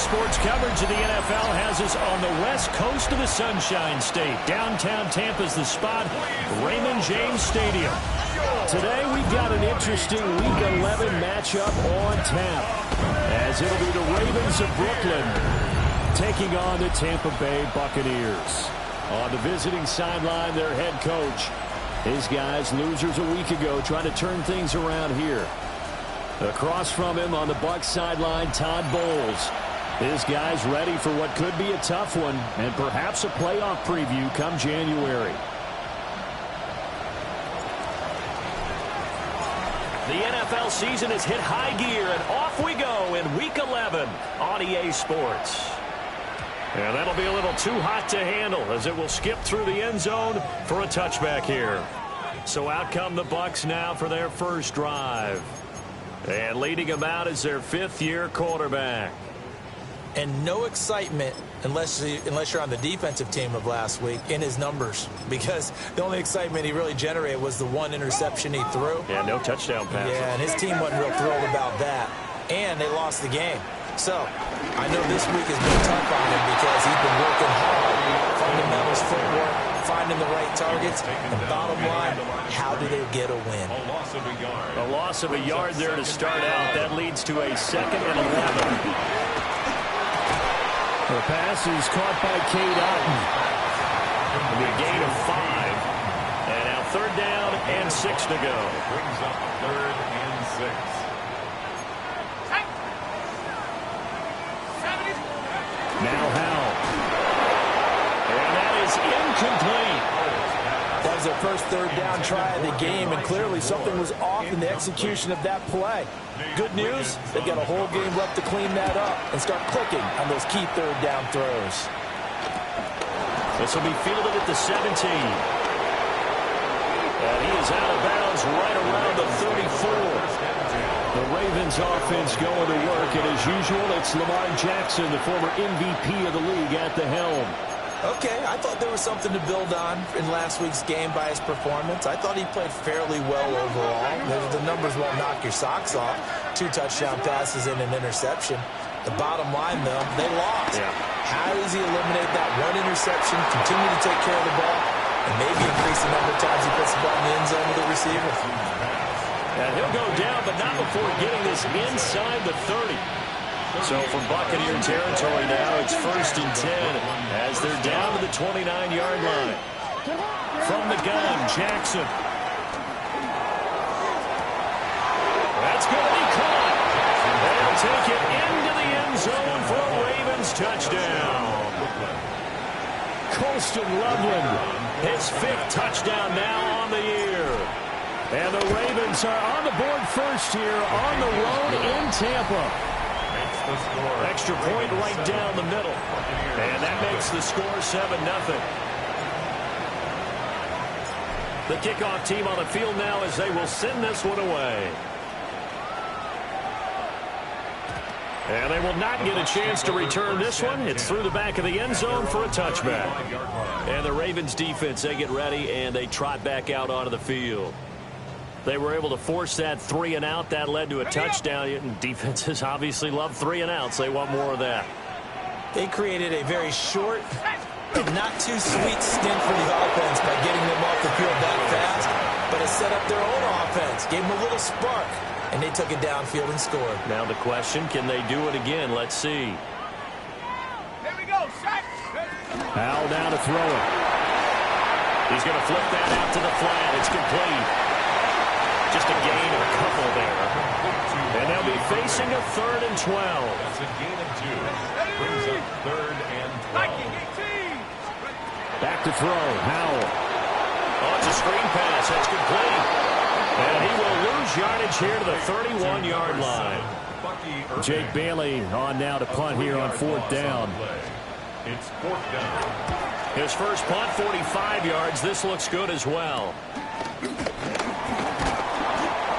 Sports coverage of the NFL has us on the west coast of the Sunshine State. Downtown Tampa's the spot, Raymond James Stadium. Today we've got an interesting Week 11 matchup on tap, as it'll be the Ravens of Brooklyn taking on the Tampa Bay Buccaneers. On the visiting sideline, their head coach. His guys, losers a week ago, trying to turn things around here. Across from him on the Bucs sideline, Todd Bowles. His guys ready for what could be a tough one and perhaps a playoff preview come January. The NFL season has hit high gear, and off we go in Week 11 on EA Sports. And that'll be a little too hot to handle as it will skip through the end zone for a touchback here. So out come the Bucs now for their first drive. And leading them out is their fifth-year quarterback. And no excitement unless you're on the defensive team of last week in his numbers, because the only excitement he really generated was the one interception he threw. Yeah, no touchdown pass. Yeah, and his team wasn't real thrilled about that. And they lost the game. So I know this week has been tough on him because he's been working hard. Fundamentals, footwork, finding the right targets. And bottom line, how do they get a win? A loss of a yard there to start out. That leads to a 2nd and 11. The pass is caught by Cade Otton. A gain of 5. And now 3rd down and 6 to go. Brings up 3rd and 6. Now Howell. And that is incomplete. That was their first 3rd down try of the game, and clearly something was off in the execution of that play. Good news, they've got a whole game left to clean that up and start clicking on those key 3rd down throws. This will be fielded at the 17. And he is out of bounds right around the 34. The Ravens offense going to work, and as usual, it's Lamar Jackson, the former MVP of the league, at the helm. Okay, I thought there was something to build on in last week's game by his performance. I thought he played fairly well overall. The numbers won't knock your socks off. 2 touchdown passes and an interception. The bottom line, though, they lost. Yeah. How does he eliminate that one interception, continue to take care of the ball, and maybe increase the number of times he puts the ball in the end zone with the receiver? And he'll go down, but not before getting this inside the 30. So from Buccaneer territory now, it's 1st and 10 as they're down to the 29-yard line. From the gun, Jackson. That's going to be caught. They'll take it into the end zone for a Ravens touchdown. Colston Loveland, his 5th touchdown now on the year. And the Ravens are on the board first here on the road in Tampa. Extra point right down the middle. And that makes the score 7-0. The kickoff team on the field now as they will send this one away. And they will not get a chance to return this one. It's through the back of the end zone for a touchback. And the Ravens defense, they get ready and they trot back out onto the field. They were able to force that 3 and out. That led to a touchdown. And defenses obviously love 3 and outs. They want more of that. They created a very short and not too sweet stint for the offense by getting them off the field that fast. But it set up their own offense, gave them a little spark, and they took it downfield and scored. Now the question, can they do it again? Let's see. Here we go, Shaq. Howell down to throw it. He's going to flip that out to the flat. It's complete. Just a gain of a couple there. And they'll be facing a 3rd and 12. That's a gain of 2. Brings up 3rd and 12. Back to throw. Howell. Oh, it's a screen pass. That's complete. And he will lose yardage here to the 31-yard line. Jake Bailey on now to punt here on 4th down. It's 4th down. His first punt, 45 yards. This looks good as well.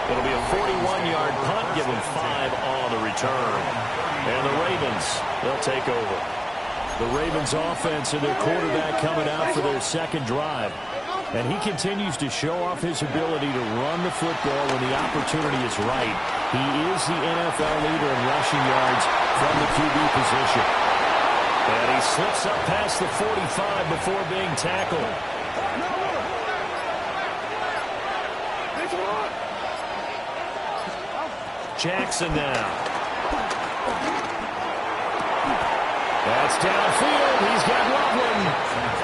It'll be a 41-yard punt, give him 5 on the return. And the Ravens, they'll take over. The Ravens offense and their quarterback coming out for their 2nd drive. And he continues to show off his ability to run the football when the opportunity is right. He is the NFL leader in rushing yards from the QB position. And he slips up past the 45 before being tackled. Jackson now. That's downfield. He's got Loveland.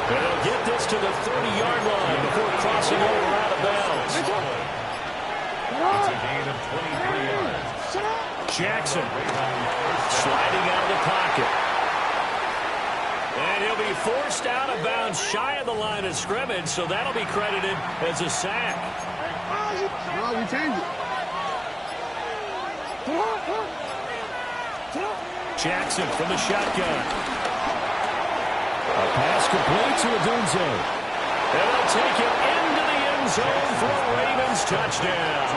And he'll get this to the 30-yard line before crossing over out of bounds. It's a gain of 23 yards. Jackson sliding out of the pocket. And he'll be forced out of bounds shy of the line of scrimmage, so that'll be credited as a sack. No, we changed it. Jackson from the shotgun. A pass complete to Odunze. And they'll take it into the end zone for a Ravens touchdown.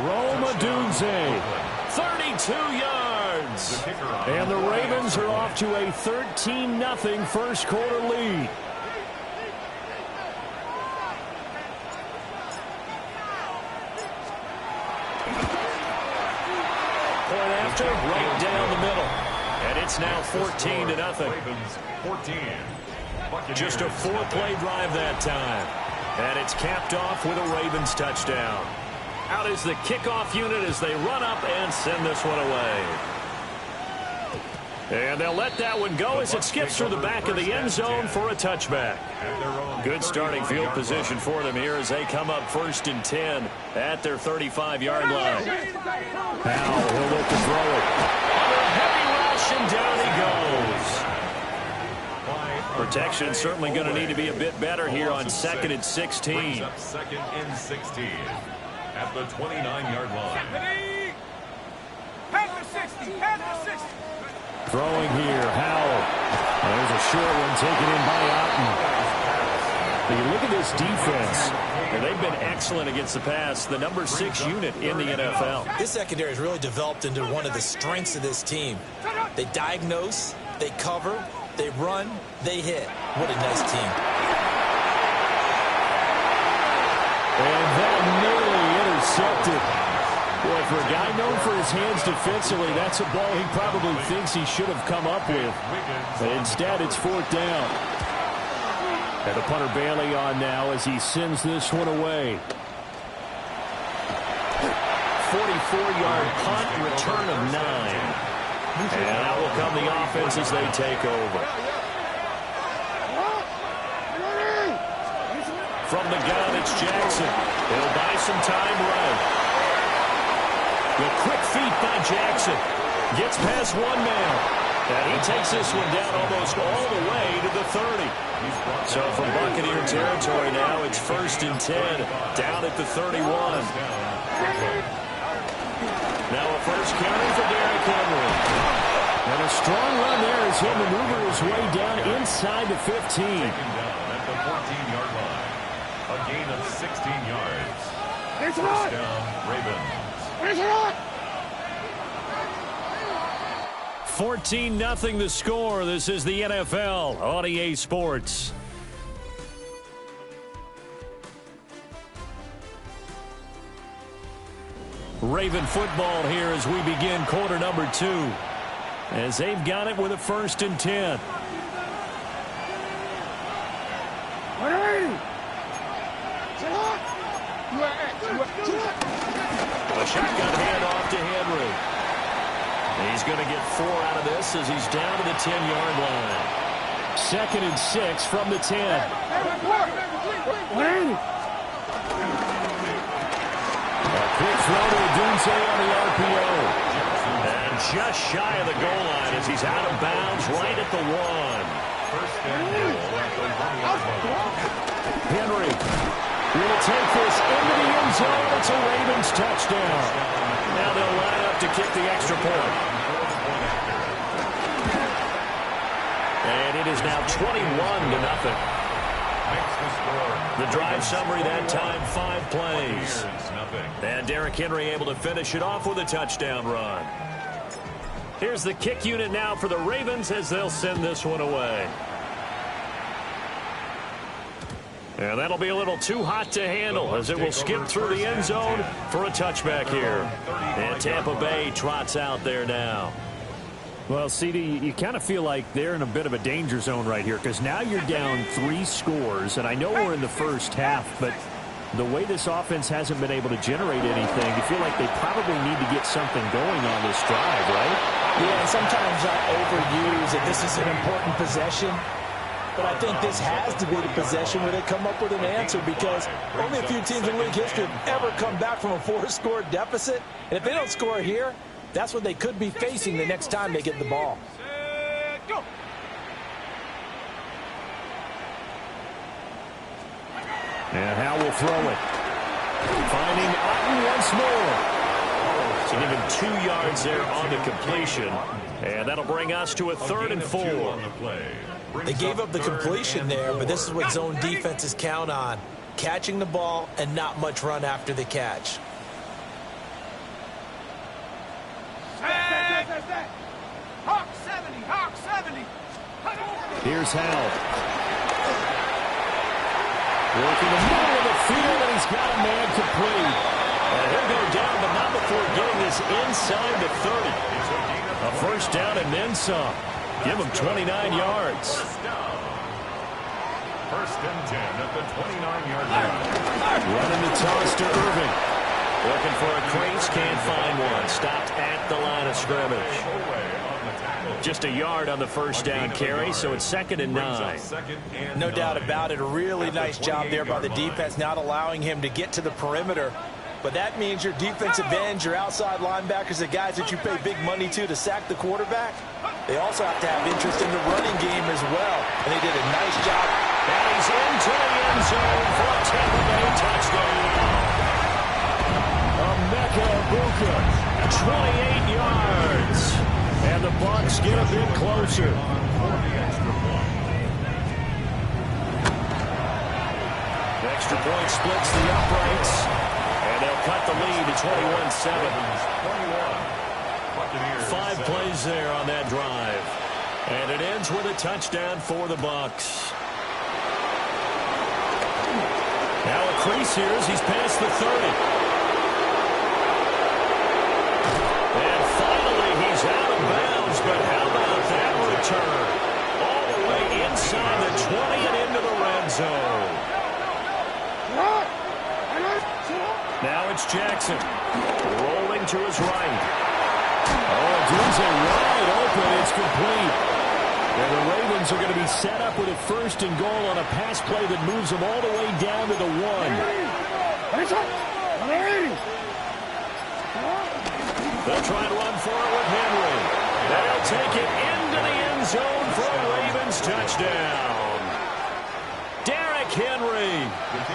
Rome Odunze, 32 yards. And the Ravens are off to a 13-0 first quarter lead. Point after, right down the middle. And it's now 14-0. Ravens 14. Just a 4-play drive that time. And it's capped off with a Ravens touchdown. Out is the kickoff unit as they run up and send this one away. And they'll let that one go as it skips through the back of the end zone for a touchback. Good starting field position for them here as they come up 1st and 10 at their 35-yard line. Now he'll look to throw it. On a heavy rush, and down he goes. Protection certainly going to need to be a bit better here on 2nd and 16. 2nd and 16 at the 29-yard line. Pass the 60. Pass the 60. Throwing here, Howell. There's a short one taken in by Otten. You look at this defense, and they've been excellent against the pass, the number 6 unit in the NFL. This secondary has really developed into one of the strengths of this team. They diagnose, they cover, they run, they hit. What a nice team. And that nearly intercepted. Boy, for a guy known for his hands defensively, that's a ball he probably thinks he should have come up with. But instead, it's 4th down. And the punter Bailey on now as he sends this one away. 44-yard punt, return of 9. And out will come the offense as they take over. From the gun, it's Jackson. He'll buy some time right. The quick feet by Jackson. Gets past one man. And he takes this one down almost all the way to the 30. So from Buccaneer territory now, it's 1st and 10 down at the 31. Now a first carry for Derrick Henry. And a strong run there as he'll maneuver his way down inside the 15. Taken down at the 14-yard line. A gain of 16 yards. First down, Ravens. 14-0 the score. This is the NFL on EA Sports. Raven football here as we begin quarter number 2. As they've got it with a 1st and 10. A shotgun handoff to Henry. He's going to get 4 out of this as he's down to the 10-yard line. 2nd and 6 from the 10. A quick throw to Odunze on the RPO. And just shy of the goal line as he's out of bounds right at the 1. First and goal at the 1-yard line. Henry will take this into the end zone. It's a Ravens touchdown. Now they'll line up to kick the extra point. And it is now 21-0. The drive summary that time, 5 plays. And Derrick Henry able to finish it off with a touchdown run. Here's the kick unit now for the Ravens as they'll send this one away. And that'll be a little too hot to handle as it will skip through the end zone for a touchback here. And Tampa Bay trots out there now. Well, CD, you kind of feel like they're in a bit of a danger zone right here because now you're down 3 scores, and I know we're in the first half, but the way this offense hasn't been able to generate anything, you feel like they probably need to get something going on this drive, right? Yeah, and sometimes I overuse that this is an important possession, but I think this has to be the possession where they come up with an answer because only a few teams in league history have ever come back from a 4-score deficit, and if they don't score here, that's what they could be facing the next time they get the ball. And Howe will throw it. Finding Otten once more. So even 2 yards there on the completion. And that'll bring us to a 3rd and 4. They gave up the completion there, but this is what zone defenses count on. Catching the ball and not much run after the catch. Hawk 70, Hawk 70. Here's Howe. Working the middle of the field, and he's got a man complete. And he'll go down, but not before getting this inside the 30. A first down and then some. Give him 29 yards. First and 10 at the 29-yard line. Running the toss to Irving. Looking for a crease, can't find one. Stopped at the line of scrimmage. Just a yard on the first down carry, so it's 2nd and 9. No doubt about it. A really nice job there by the defense, not allowing him to get to the perimeter. But that means your defensive ends, your outside linebackers, the guys that you pay big money to sack the quarterback, they also have to have interest in the running game as well. And they did a nice job. And he's into the end zone for a Tampa Bay touchdown. Emeka Egbuka, 28 yards. And the Bucs get a bit closer. Extra point splits the uprights. And they'll cut the lead to 21-7. 5 plays there on that drive. And it ends with a touchdown for the Bucs. Now a crease here as he's past the 30. And finally he's out of bounds, but how about that return? All the way inside the 20 and into the red zone. Now it's Jackson. Rolling to his right. Oh, Dunze wide open. It's complete. And the Ravens are going to be set up with a 1st and goal on a pass play that moves them all the way down to the 1. They'll try to run for it with Henry. They'll take it into the end zone for a Ravens touchdown. Derrick Henry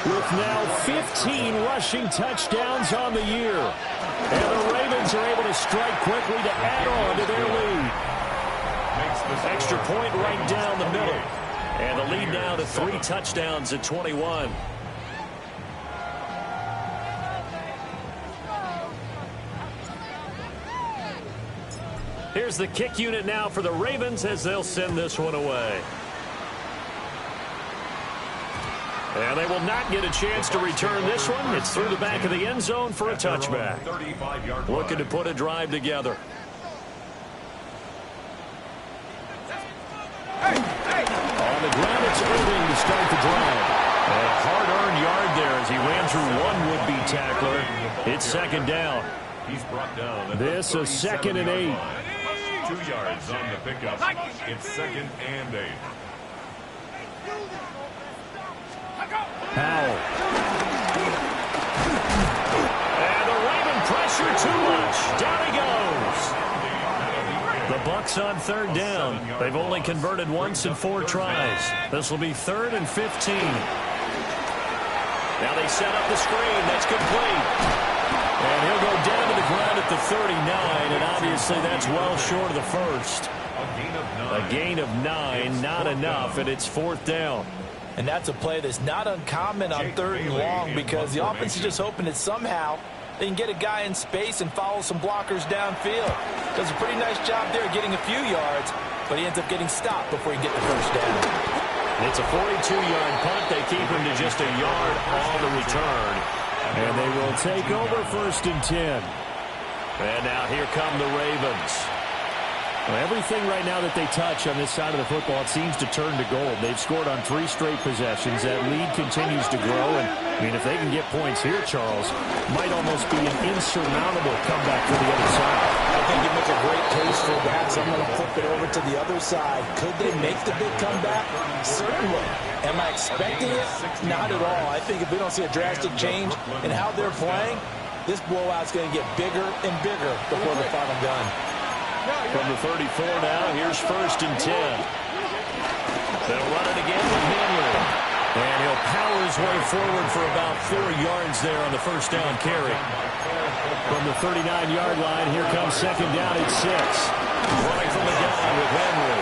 with now 15 rushing touchdowns on the year. And the Ravens are able to strike quickly to add on to their lead. Extra point right down the middle. And the lead now to 3 touchdowns at 21. Here's the kick unit now for the Ravens as they'll send this one away. And they will not get a chance to return this one. It's through the back of the end zone for a touchback. Looking to put a drive together. On the ground, it's Irving to start the drive. A hard-earned yard there as he ran through one would-be tackler. It's 2nd down. He's brought down. This is 2nd and 8. 2 yards on the pickup. It's 2nd and 8. Howell. And the Raven pressure too much. Down he goes. The Bucs on 3rd down. They've only converted once in 4 tries. This will be 3rd and 15. Now they set up the screen. That's complete. And he'll go down to the ground at the 39, and obviously that's well short of the 1st. A gain of 9, not enough, and it's 4th down. And that's a play that's not uncommon on 3rd and long because the offense is just hoping that somehow they can get a guy in space and follow some blockers downfield. Does a pretty nice job there getting a few yards, but he ends up getting stopped before he can get the 1st down. It's a 42-yard punt. They keep him to just a yard on the return. And they will take over 1st and 10. And now here come the Ravens. Well, everything right now that they touch on this side of the football, it seems to turn to gold. They've scored on 3 straight possessions. That lead continues to grow. And, I mean, if they can get points here, Charles, might almost be an insurmountable comeback for the other side. I think you make a great case for that, so I'm going to flip it over to the other side. Could they make the big comeback? Certainly. Am I expecting it? Not at all. I think if we don't see a drastic change in how they're playing, this blowout's going to get bigger and bigger before the final gun. From the 34 now, here's 1st and 10. They'll run it again with Henry. And he'll power his way forward for about 4 yards there on the 1st down carry. From the 39-yard line, here comes 2nd down at 6. Running from the gun with Henry.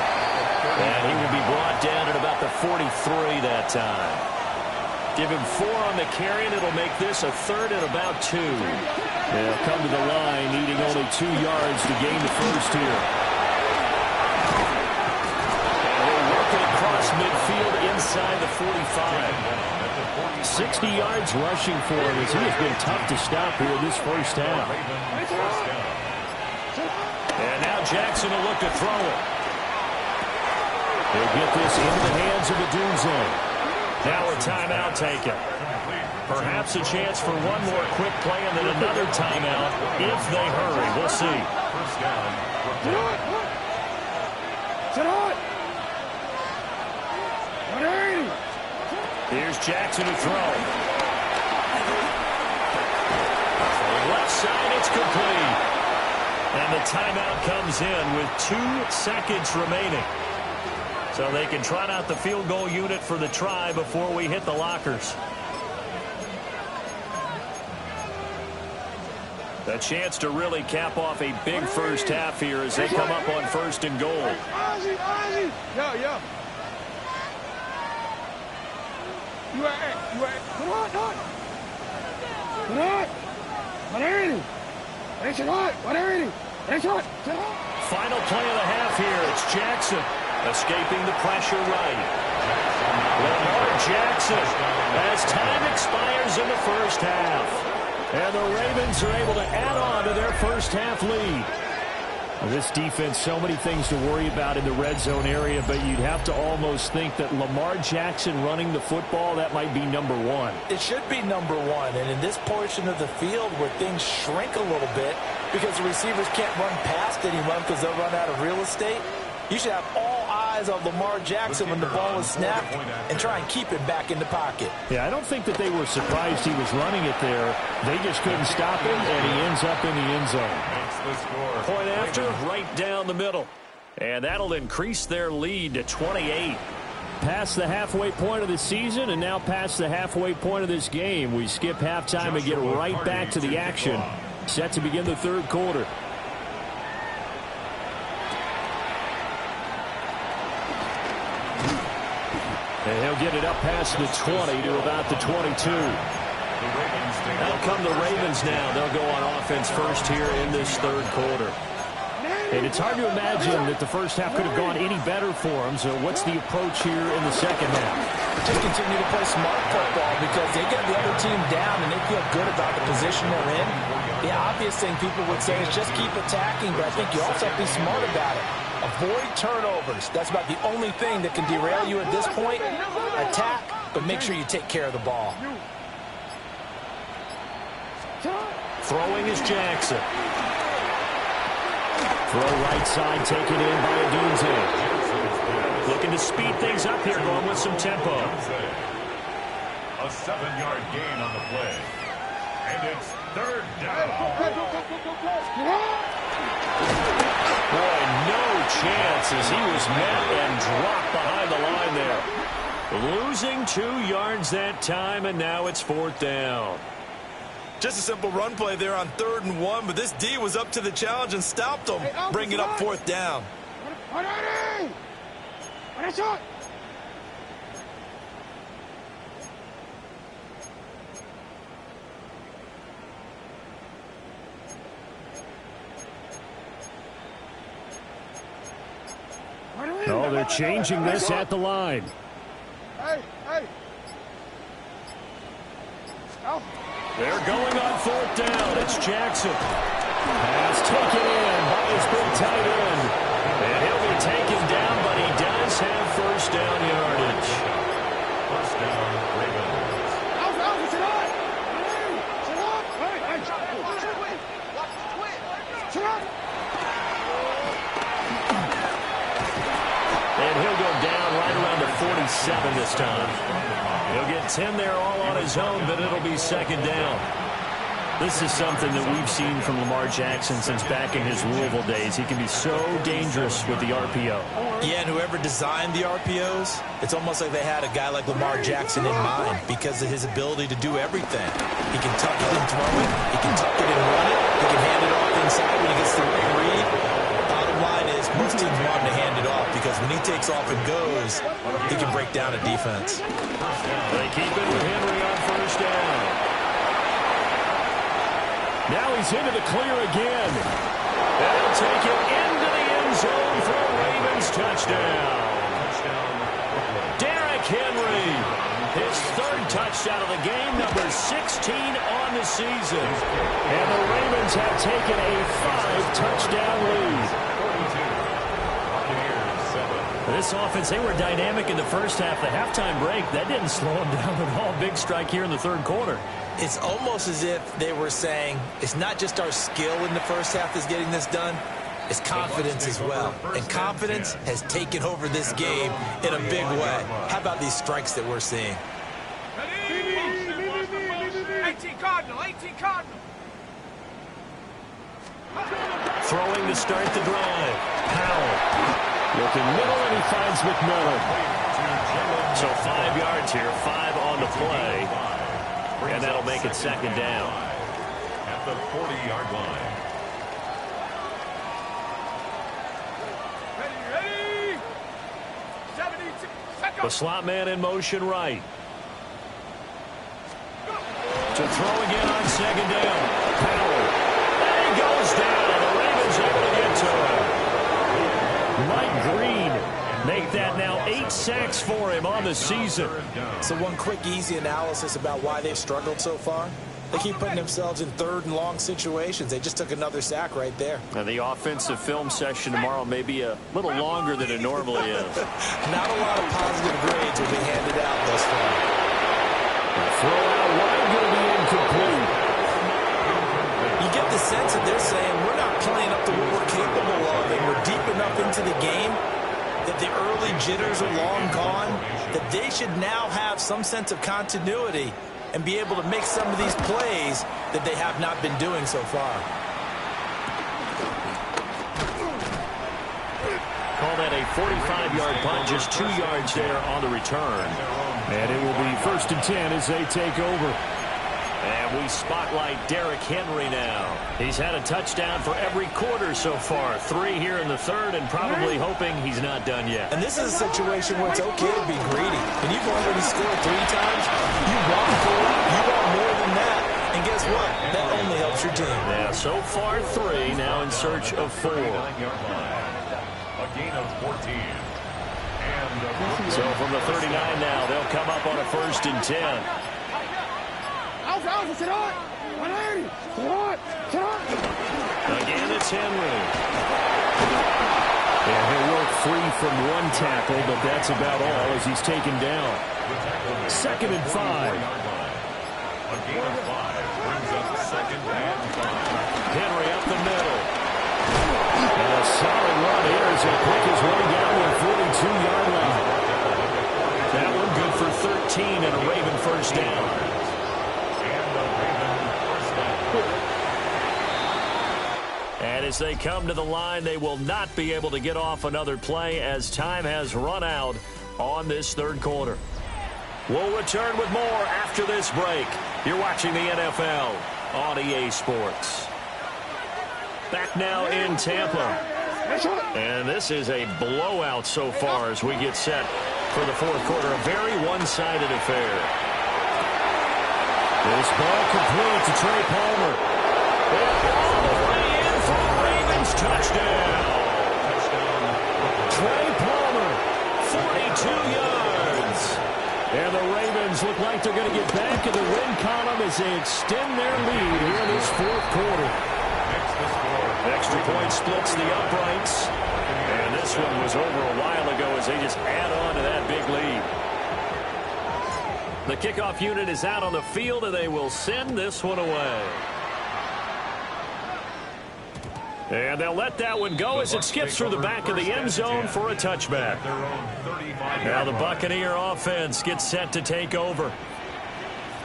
And he will be brought down at about the 43 that time. Give him 4 on the carry, and it'll make this a 3rd and about 2. They'll come to the line, needing only 2 yards to gain the 1st here. And he'll work it across midfield inside the 45. 60 yards rushing for him as he has been tough to stop here this 1st half. And now Jackson will look to throw it. They'll get this into the hands of Odunze. Now a timeout taken. Perhaps a chance for one more quick play and then another timeout if they hurry. We'll see. First down. Here's Jackson to throw. Left side, it's complete. And the timeout comes in with 2 seconds remaining. So they can trot out the field goal unit for the try before we hit the lockers. A chance to really cap off a big 1st half here as they come up on 1st and goal. Yeah. You are. Come on. Final play of the half here. It's Jackson escaping the pressure right. Lamar Jackson as time expires in the 1st half. And the Ravens are able to add on to their 1st half lead. This defense, so many things to worry about in the red zone area, but you'd have to almost think that Lamar Jackson running the football, that might be number 1. It should be number 1, and in this portion of the field where things shrink a little bit because the receivers can't run past anyone because they'll run out of real estate, you should have all eyes on Lamar Jackson when the ball is snapped and try and keep it back in the pocket. Yeah, I don't think that they were surprised he was running it there. They just couldn't stop him, and he ends up in the end zone. Point after, right down the middle. And that'll increase their lead to 28. Past the halfway point of the season and now past the halfway point of this game. We skip halftime and get right back to the action. Set to begin the 3rd quarter. And he'll get it up past the 20 to about the 22. Out come the Ravens now. They'll go on offense first here in this 3rd quarter. And it's hard to imagine that the 1st half could have gone any better for them. So what's the approach here in the 2nd half? Just continue to play smart football because they get the other team down and they feel good about the position they're in. The obvious thing people would say is just keep attacking, but I think you also have to be smart about it. Avoid turnovers. That's about the only thing that can derail you at this point. Attack, but make sure you take care of the ball. Throwing is Jackson. Throw right side, taken in by Odunze. Looking to speed things up here, going with some tempo. A 7-yard gain on the play. And it's 3rd down. Boy, no chance as he was met and dropped behind the line there. Losing 2 yards that time, and now it's 4th down. Just a simple run play there on 3rd and 1, but this D was up to the challenge and stopped them, bringing up 4th down. Oh, they're changing this at the line. Hey. They're going on 4th down. It's Jackson. Pass taken in by his big tight end. And he'll be taken down, but he does have 1st down yardage. 1st down, Ravens. And he'll go down right around the 47 this time. He'll get 10 there all on his own, but it'll be 2nd down. This is something that we've seen from Lamar Jackson since back in his Louisville days. He can be so dangerous with the RPO. Yeah, and whoever designed the RPOs, it's almost like they had a guy like Lamar Jackson in mind because of his ability to do everything. He can tuck it and throw it. He can tuck it and run it. He can hand it off inside when he gets the right read. Bottom line is most teams want him to hand it off because when he takes off and goes, he can break down a defense. They keep it with Henry on 1st down. Now he's into the clear again. And he'll take it into the end zone for a Ravens touchdown. Derrick Henry, his 3rd touchdown of the game, number 16 on the season. And the Ravens have taken a 5-touchdown lead. This offense, they were dynamic in the first half. The halftime break, that didn't slow them down at all. Big strike here in the 3rd quarter. It's almost as if they were saying, it's not just our skill in the first half that's getting this done, it's confidence as well. And confidence has taken over this game in a big way. How about these strikes that we're seeing? 18 Cardinal, 18 Cardinal. Throwing to start the drive. Powell. Looking middle, and he finds McMillan. So 5 yards here, 5 on the play. And that'll make it 2nd down. At the 40-yard line. Ready. 72 seconds. The slot man in motion right. To throw again on 2nd down. Powell. And he goes down, and the Ravens able to get to him. Mike Green make that now 8 sacks for him on the season. So one quick, easy analysis about why they've struggled so far. They keep putting themselves in 3rd and long situations. They just took another sack right there. And the offensive film session tomorrow may be a little longer than it normally is. Not a lot of positive grades will be handed out thus far. Throw out wide, going to be incomplete. You get the sense that they're saying we're not playing up to what we're capable of, and we're deep enough into the game that the early jitters are long gone, that they should now have some sense of continuity and be able to make some of these plays that they have not been doing so far. Call that a 45-yard punt, just 2 yards there on the return. And it will be 1st and 10 as they take over. And we spotlight Derrick Henry now. He's had a touchdown for every quarter so far. 3 here in the 3rd, and probably hoping he's not done yet. And this is a situation where it's okay to be greedy. When you've already scored 3 times, you want 4, you want more than that. And guess what? That only helps your team. Yeah, so far 3, now in search of 4. A gain of 14. So from the 39 now, they'll come up on a 1st and 10. Again, it's Henry. Yeah, he'll work free from 1 tackle, but that's about all as he's taken down. 2nd and 5. A gain of 5 brings up 2nd and 5. Henry up the middle. And a solid run here as he pick his way down to the 42-yard line. That one good for 13 and a Raven 1st down. And as they come to the line, they will not be able to get off another play as time has run out on this 3rd quarter. We'll return with more after this break. You're watching the NFL on EA Sports. Back now in Tampa. And this is a blowout so far as we get set for the 4th quarter. A very one-sided affair. This ball complete to Trey Palmer. And all the way in for a Ravens touchdown. Trey Palmer, 42 yards. And the Ravens look like they're going to get back in the win column as they extend their lead here in this fourth quarter. Extra point splits the uprights. And this one was over a while ago as they just add on to that big lead. The kickoff unit is out on the field, and they will send this one away. And they'll let that one go as it skips through the back of the end zone for a touchback. Now the Buccaneer offense gets set to take over.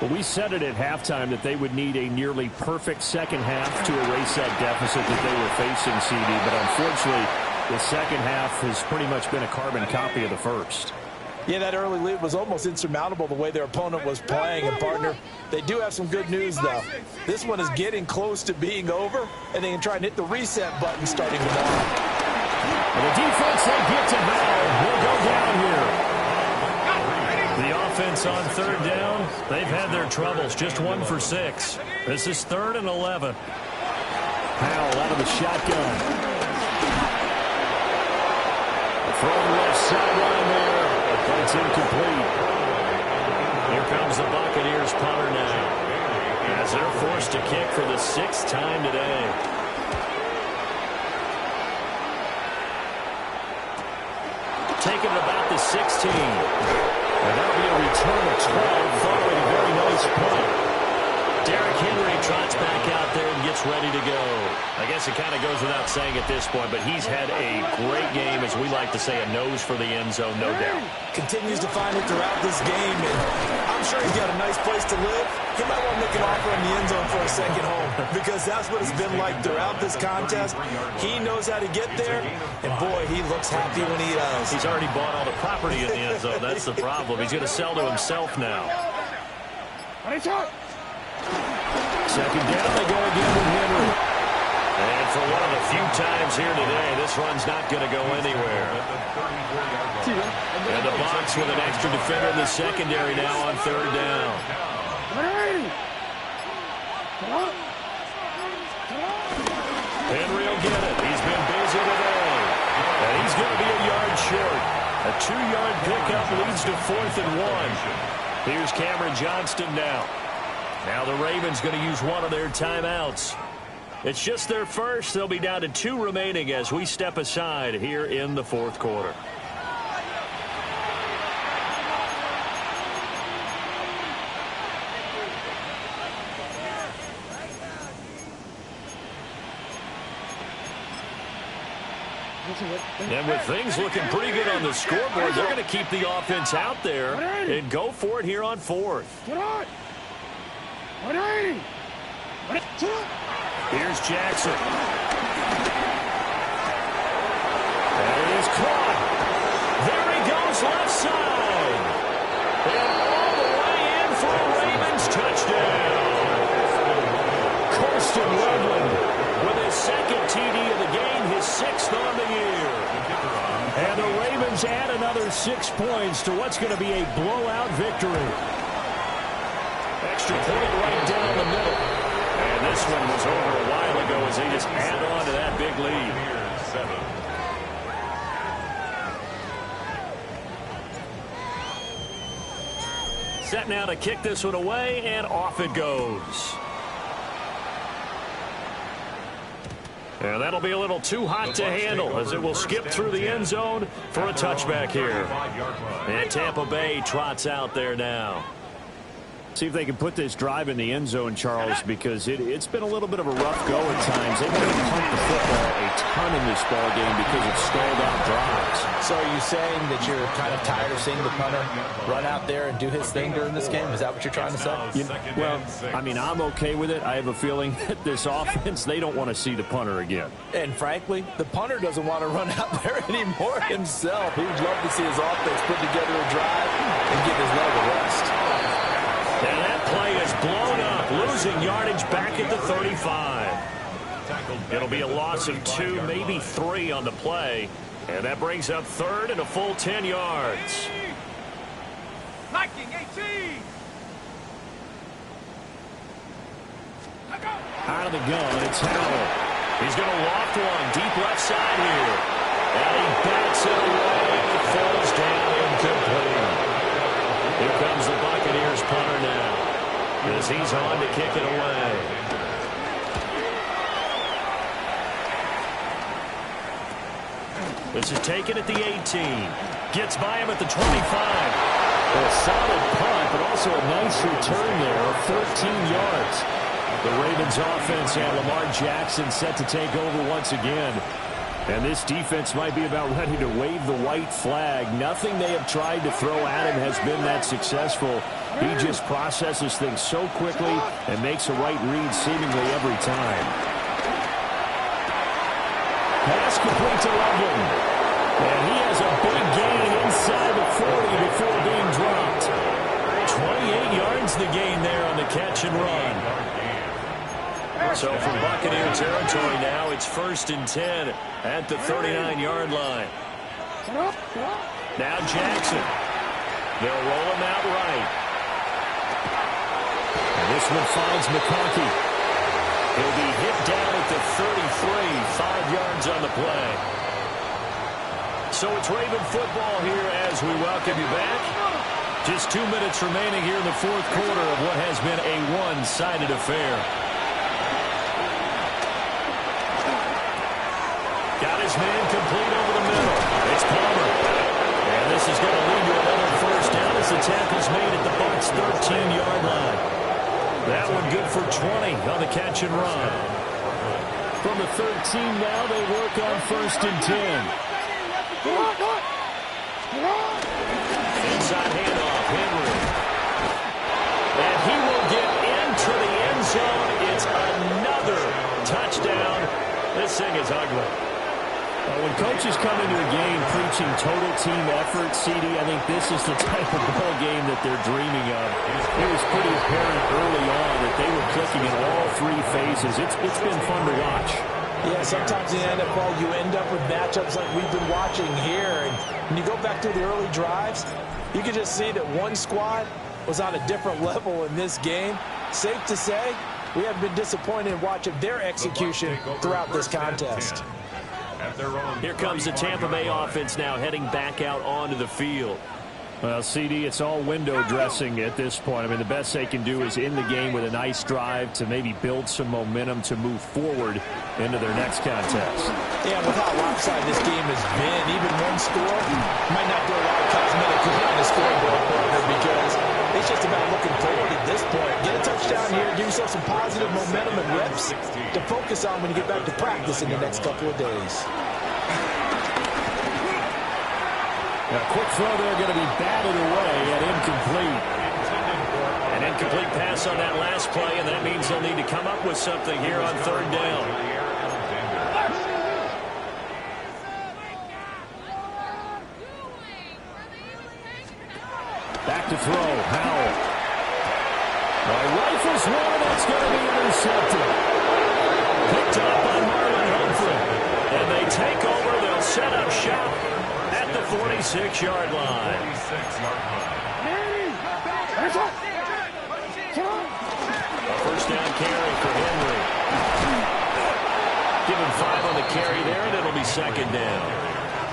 Well, we said it at halftime that they would need a nearly perfect second half to erase that deficit that they were facing, CD. But unfortunately, the second half has pretty much been a carbon copy of the first. Yeah, that early lead was almost insurmountable the way their opponent was playing. And, partner, they do have some good news, though. This one is getting close to being over, and they can try and hit the reset button starting tomorrow. And the defense they get to Howell will go down here. The offense on third down, they've had their troubles, just 1 for 6. This is 3rd and 11. Howell out of the shotgun. A throw on the left sideline there. It's incomplete. Here comes the Buccaneers punter now, as they're forced to kick for the 6th time today. Taking it about the 16. And that'll be a return of 12 following a very nice punt. Derrick Henry trots back out there and gets ready to go. I guess it kind of goes without saying at this point, but he's had a great game, as we like to say, a nose for the end zone, no doubt. Continues to find it throughout this game, and I'm sure he's got a nice place to live. He might want to make an offer in the end zone for a second home, because that's what it's been like throughout this contest. He knows how to get there, and boy, he looks happy when he does. He's already bought all the property in the end zone. That's the problem. He's going to sell to himself now. Second down, they go again with Henry. And for one of the few times here today, this run's not going to go anywhere. And the box with an extra defender in the secondary now on third down. Henry will get it. He's been busy today. And he's going to be a yard short. A 2-yard pickup leads to 4th and 1. Here's Cameron Johnston now. Now the Ravens going to use one of their timeouts. It's just their first. They'll be down to 2 remaining as we step aside here in the fourth quarter. And with things looking pretty good on the scoreboard, they're going to keep the offense out there and go for it here on 4th. Here's Jackson. And it is caught. There he goes, left side. And all the way in for a Ravens touchdown. Corsten Loveland with his 2nd TD of the game, his 6th on the year. And the Ravens add another 6 points to what's going to be a blowout victory. Extra point right down the middle. And this one was over a while ago as they just add on to that big lead. Set now to kick this one away, and off it goes. And that'll be a little too hot to handle as it will skip through the end zone for a touchback here. And Tampa Bay trots out there now. See if they can put this drive in the end zone, Charles, because it's been a little bit of a rough go at times. They've had to punt the football a ton in this ball game because it's stalled out drives. So are you saying that you're kind of tired of seeing the punter run out there and do his thing during this game? Is that what you're trying to say? Well, I mean, I'm okay with it. I have a feeling that this offense, they don't want to see the punter again. And frankly, the punter doesn't want to run out there anymore himself. He would love to see his offense put together a drive and give his leg a rest. And that play is blown up, losing yardage back at the 35. It'll be a loss of 2, maybe 3 on the play. And that brings up 3rd and a full 10 yards. Liking 18. Out of the gun, it's Howell. He's going to loft one deep left side here. And he bats it away. Falls down incomplete. Here as he's on to kick it away. This is taken at the 18. Gets by him at the 25. A solid punt, but also a nice return there of 13 yards. The Ravens offense and Lamar Jackson set to take over once again. And this defense might be about ready to wave the white flag. Nothing they have tried to throw at him has been that successful. He just processes things so quickly and makes a right read seemingly every time. Pass complete to Loveland. And he has a big gain inside the 40 before being dropped. 28 yards the gain there on the catch and run. So from Buccaneer territory now, it's 1st and 10 at the 39-yard line. Now Jackson. They'll roll him out right. And this one finds McConkey. He'll be hit down at the 33, 5 yards on the play. So it's Raven football here as we welcome you back. Just 2 minutes remaining here in the 4th quarter of what has been a one-sided affair. Got his man complete over the middle. It's Palmer. And this is going to lead to another 1st down as the tackle's made at the Bucs' 13-yard line. That one good for 20 on the catch and run. From the 13 now, they work on 1st and 10. Inside handoff, Henry. And he will get into the end zone. It's another touchdown. This thing is ugly. When coaches come into a game preaching total team effort, CD, I think this is the type of ball game that they're dreaming of. It was pretty apparent early on that they were clicking in all 3 phases. It's been fun to watch. Yeah, sometimes in the NFL you end up with matchups like we've been watching here. And when you go back to the early drives, you can just see that one squad was on a different level in this game. Safe to say, we have been disappointed in watching their execution throughout this contest. Here comes the Tampa Bay offense now heading back out onto the field. Well, CD, it's all window dressing at this point. I mean, the best they can do is in the game with a nice drive to maybe build some momentum to move forward into their next contest. Yeah, with how lopsided this game has been, even one score might not do a lot of cosmetic on the scoreboard, partner, because it's just about looking forward at this point. Get a touchdown here, give yourself some positive momentum and reps to focus on when you get back to practice in the next couple of days. A quick throw there going to be batted away and incomplete. An incomplete pass on that last play, and that means they'll need to come up with something here on 3rd down. Back to throw, Howell. Rifles one, that's going to be intercepted. Picked up by Marlon Humphrey. And they take over, they'll set up shop at the 46-yard line. A 1st down carry for Henry. Give him 5 on the carry there, and it'll be 2nd down.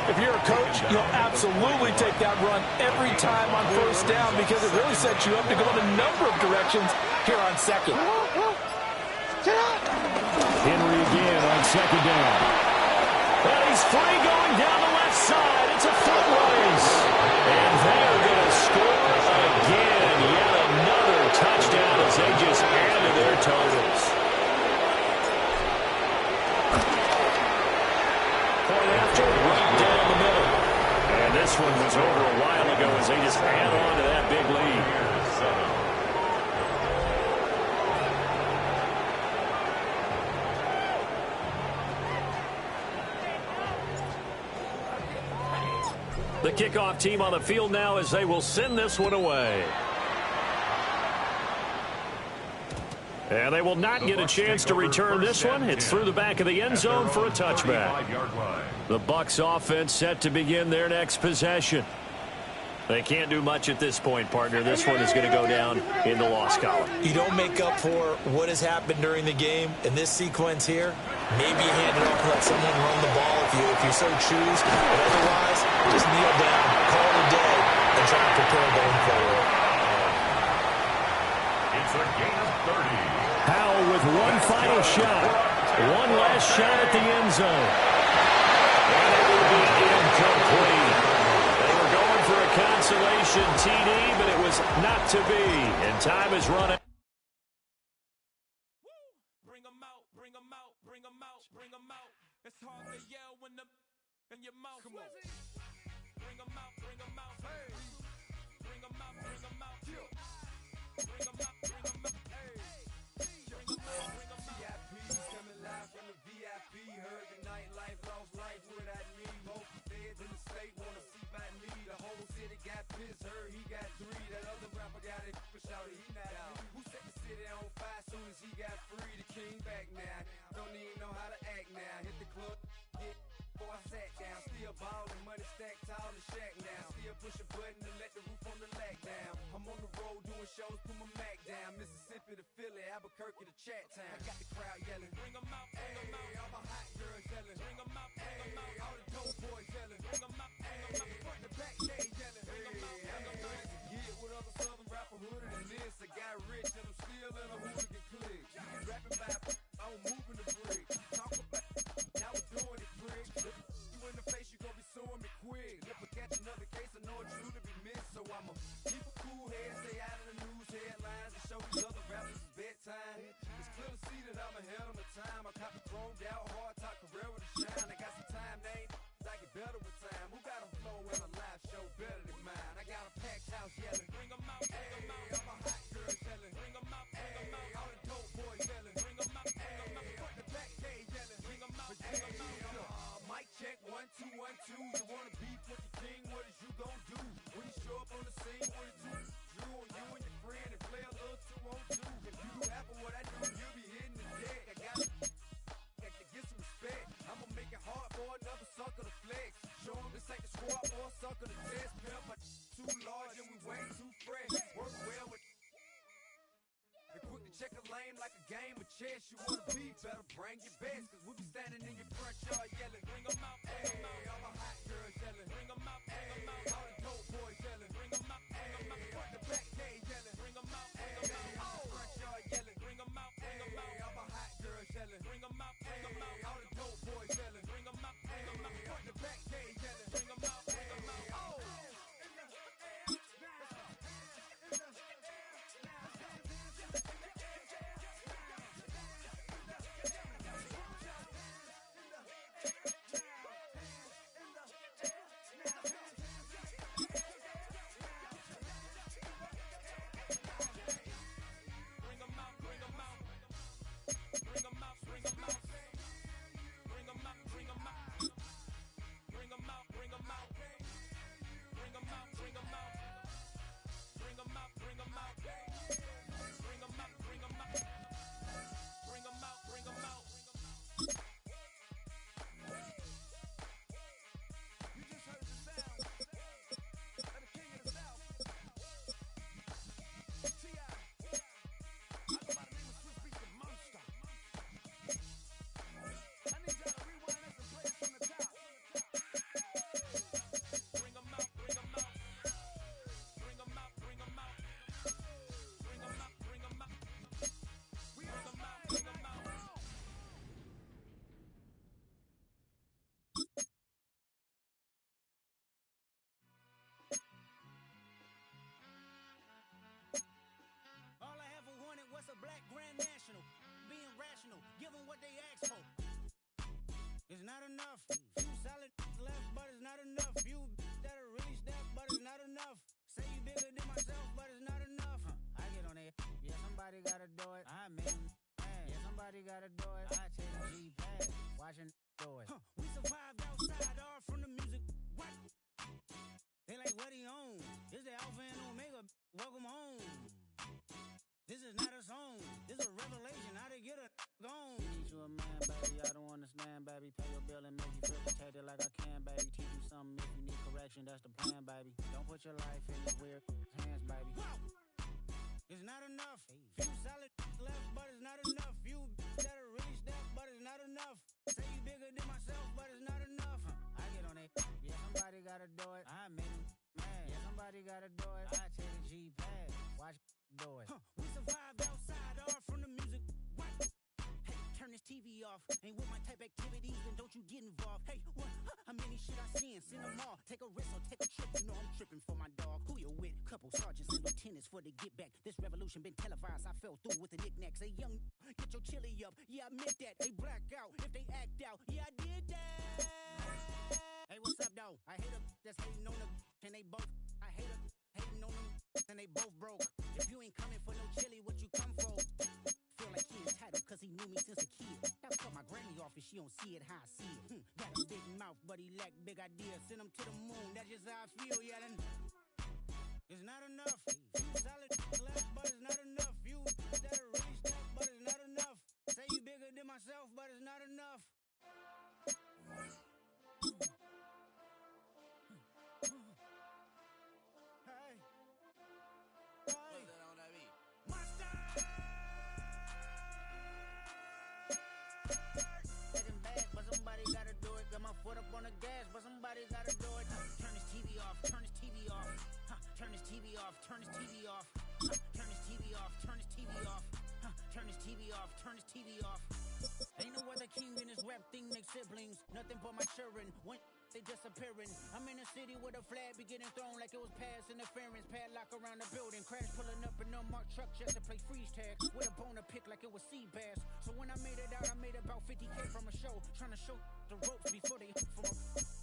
If you're a coach, you'll absolutely take that run every time on 1st down because it really sets you up to go in a number of directions here on 2nd. Henry again on 2nd down. And he's free going down the left side. It's a foot race. And they're going to score again. Yet another touchdown as they just add to their totals. Point after, right down the middle. And this one was over a while ago as they just add on to that big lead. The kickoff team on the field now as they will send this one away. And they will not get a chance to return this one. It's through the back of the end zone for a touchback. The Bucs offense set to begin their next possession. They can't do much at this point, partner. This one is going to go down in the loss column. You don't make up for what has happened during the game in this sequence here. Maybe hand it off and let someone run the ball if you so choose. But otherwise, just kneel down, call it a day, and try to prepare going forward. It's a gain of possession TD, but it was not to be. And time is running. Bring them out, bring them out, bring them out, bring them out. It's hard to yell when the in your mouth. Come on. Bring them out, bring them out. Hey. Bring them out, bring them out. Bring them out, bring them out. Hey. Bring them out, bring them out. VIP's coming live from the VIP. Heard the nightlife, lost life without me. Both feds in the state wanna see by me. The whole city got pissed, heard he got 3. That other rapper got it for shouty, he not out. Who set the city on fire soon as he got free? The king back now. Don't even know how to act now. Hit the club, get before I sat down. Still ballin', money stacked tall in the shack now. Still push a button to let the roof on the lag down. I'm on the road doing shows, put my Mac down. Mississippi to Philly, Albuquerque to Chat Town. I got the crowd yelling, bring them out, bring them out. All my hot girls yelling, bring them out, bring them out. All the dope boys yelling, bring them out, bring them out. Front the back, they yelling, bring them out, bring them out. Get with other southern rapper hooded than this. I got rich and I'm still in a hooligan clique. Rapping by, I'm moving the brick. Talk about, now we're doing it quick. You in the face, you gon' be suing me quick. If I catch another case, I know it's true to be missed. So I'ma keep a cool head, stay out of the news headlines, and show these other rappers it's bedtime. It's clear to see that I'm ahead of my time. I copy chromed out, hard top career with a shine. I got some time, name, I get better with time. Who got a flow and a live show better than mine? I got a packed house yelling, bring them out, bring them out. All my hot girls yelling, bring them out, bring them out. All the dope boys yelling, bring them out, bring them out. Front the back, they yelling, bring them out, bring them out. Mic check, 1, 2, 1, 2. You wanna beef with the king? What is you gon' do? When you show up on the scene, what is you? Drew on you and your friend and play a little 2-on-2. If you do half of what I do, you'll be hitting the deck. I gotta get some respect. I'ma make it hard for another sucker to flex. Show 'em this ain't the squad or a sucker to test. Pimp, but too large and we way too fresh. Work well with. And quick to check a lane like a game of chess. You wanna be better, bring your best. Cause we be standing in your front yard yelling, bring them out, hey. All my hot girls yelling, bring them out, bring them out. All the dope boys yelling, bring them out, bring them out. Front the back, they yelling, bring them out, bring them out. All the front yard yelling, bring them out, bring them out. All my hot girls yelling, bring them out, bring them out. All the dope boys yelling, bring them out, bring them out. Front the back, they yelling, bring them out, bring them out. Oh. Black Grand National, being rational, give them what they ask for. It's not enough. Few solid left, but it's not enough. Few that'll really step, but it's not enough. Say you bigger than myself, but it's not enough. I get on it. Yeah, somebody gotta do it. I mean, yeah, somebody gotta do it. I take a G-pad, watching do it. We survived outside, all from the music. What? They like, what he on? This the Alpha and Omega. Welcome home. This is not a song. This is a revelation. How to get a gone. Need you a man, baby. I don't understand, baby. Pay your bill and make you feel protected like I can, baby. Teach you something if you need correction. That's the plan, baby. Don't put your life in the weird hands, baby. It's not enough. Few solid left, but it's not enough. Few that'll really step, but it's not enough. Say you bigger than myself, but it's not enough. I get on it. Yeah, somebody gotta do it. I mean, man. Yeah, somebody gotta do it. I take a G-pad. Watch do it. We survived outside, all from the music. What? Hey, turn this TV off. Ain't with my type activities, then don't you get involved. Hey, what? How many shit I seen? Send them all. Take a risk or take a trip. You know I'm tripping for my dog. Who you with? Couple sergeants and lieutenants for the get back. This revolution been televised. I fell through with the knickknacks. Hey, young, get your chili up. Yeah, I admit that. They black out if they act out. Yeah, I did that. Hey, what's up, though? I hate them that's hating on them. And they both, I hate them hating on them. And they both broke. If you ain't coming for no chili, what you come for? Feel like he entitled cause he knew me since a kid. That's what my granny office, she don't see it how I see it. Got a big mouth, but he lack big ideas. Send him to the moon, that's just how I feel, yelling. It's not enough. Few solid left, but it's not enough. Few that are really stuck, but it's not enough. Say you bigger than myself, but it's not enough. Hey. Hey. Monster! Getting bad, but somebody gotta do it. Got my foot up on the gas, but somebody gotta do it. Turn this TV off, turn this TV off. Turn this TV off, turn this TV off. Turn this TV off, turn this TV off. Turn this TV off, turn this TV off. Ain't no other king in this rap thing, they siblings. Nothing but my children. When they disappearing. I'm in a city with a flag be getting thrown like it was pass interference. Padlock around the building. Crash pulling up an unmarked truck just to play freeze tag. With a bone to pick like it was sea bass. So when I made it out, I made about 50K from a show. Trying to show the ropes before they hook from a...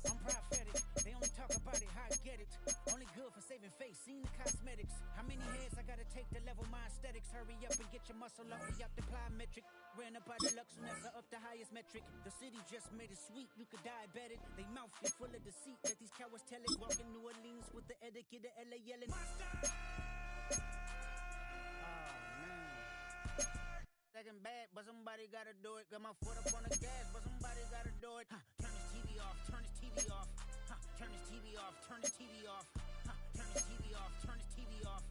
I'm prophetic. They only talk about it, how I get it. Only good for saving face, seen the cosmetics. How many heads I gotta take to level my aesthetics? Hurry up and get your muscle up. We up the plyometric. Ran up out the Lux Nessa up the highest metric. The city just made it sweet. You could diabetic. They mouth get full of deceit. Let these cowards tell it. Walking New Orleans with the etiquette of LA yelling. Monster! Second bad, but somebody gotta do it. Got my foot up on the gas, but somebody gotta do it. Turn this TV off, turn this TV off. Turn this TV off, turn this TV off. Turn this TV off, turn this TV off.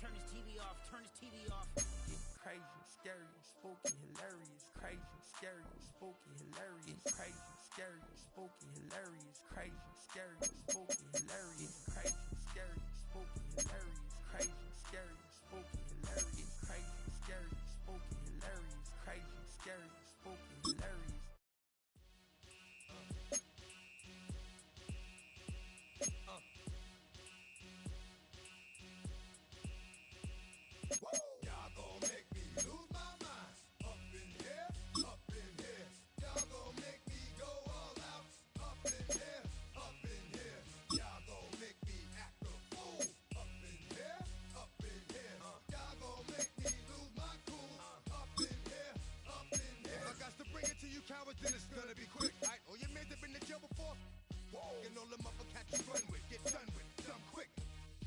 Turn this TV off, turn this TV off. Crazy, scary, spooky, hilarious. Crazy, scary, spooky, hilarious. Crazy, scary, spooky, hilarious. Crazy, scary, spooky, hilarious. Crazy, scary, spooky, hilarious. Crazy, scary, spooky, hilarious. Crazy, scary, spooky, hilarious. Crazy, scary, spooky, hilarious. Y'all gon' make me lose my mind. Up in here, up in here. Y'all gon' make me go all out. Up in here, up in here. Y'all gon' make me act a fool. Up in here, up in here. Y'all gon' make me lose my cool. Up in here, up in here. If I got to bring it to you cowards, then it's gonna be quick. Right? All your men have been to jail before. Whoa. And all them upper cats you run with, get done with, done quick.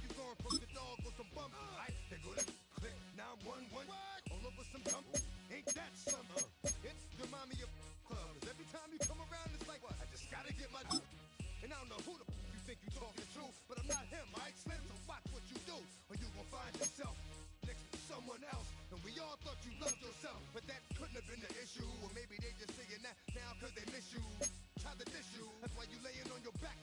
You going from the dog or some bump, right? They go to click, 911, all over some dump. Ain't that something? It's the mommy of clubs. Every time you come around, it's like, I just gotta get my and I don't know who the you think you talking to, but I'm not him, right? Slim, so watch what you do, or you gon' find yourself next to someone else. And we all thought you loved yourself, but that couldn't have been the issue. Or maybe they just saying that now cause they miss you. Try to diss you, that's why you laying on your back,